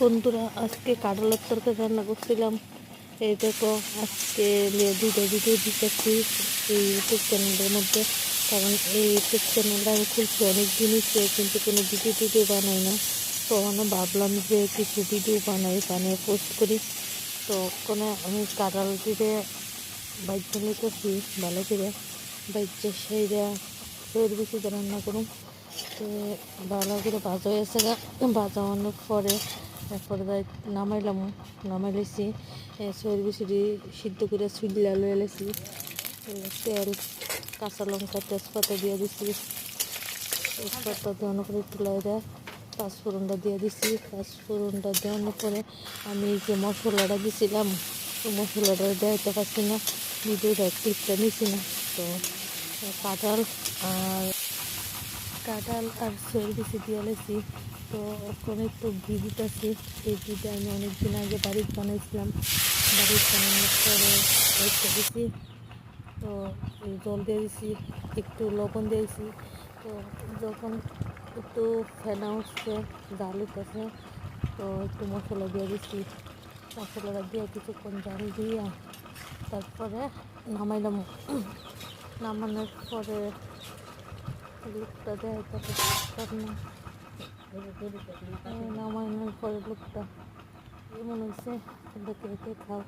বন্ধুরা, আজকে কাঁঠালের তরকারি রান্না করছিলাম। এই দেখো, আজকে দুটো ভিডিও দিতেছি এই ইউটিউব চ্যানেলের মধ্যে। কারণ এই ইউটিউব চ্যানেলটা আমি খুলছি অনেক জিনিসে, কিন্তু কোনো ভিডিও বানাই না। তো ভাবলাম যে কিছু ভিডিও বানিয়ে পোস্ট করি। তো ওখানে আমি কাঁঠাল দিয়ে বাইক নিতেছি, ভালো করে বাইকটা সেইটা সর বেশি রান্না করুন। তো ভালো করে ভাজা হয়েছে, ভাজা হওয়ার পরে তারপরে নামাইলেছি সর বেশি সিদ্ধ করে চুলিয়া লয়ে এলেছি। তেল, কাঁচা লঙ্কা, তেজপাতা দিয়ে দিছি। তেজপাতা দেওয়ানোর পরে তুলাই দেয় পাঁচফোড়নটা দিয়ে দিছি। পাঁচফোড়নটা দেওয়ানোর পরে আমি যে মশলাটা দিছিলাম, তো মশলাটা দেওয়াতে পারছি না, ভিডিওটা ক্লিপটা নিছি না। তো কাঁঠাল আর সর বেশি দিয়ে লেছি। তো ওখানে একটু ঘি দিতেছি। এই ঘিটা আমি অনেকদিন আগে বাড়িতে বানানোর পরে রেখে দিছি। তো জল দিয়ে দিছি, একটু লবণ দিয়েছি। তো যখন একটু ফেনা উঠছে, জাল উঠতেছে, তো একটু মশলা দিয়ে দিছি। মশলাটা দিয়ে কিছুক্ষণ জাল দিয়া তারপরে নামানোর পরে লুকটা দেয়, তারপর নামানোর পরে লুকটা এমন হয়েছে। তোমরা কে কে খাও।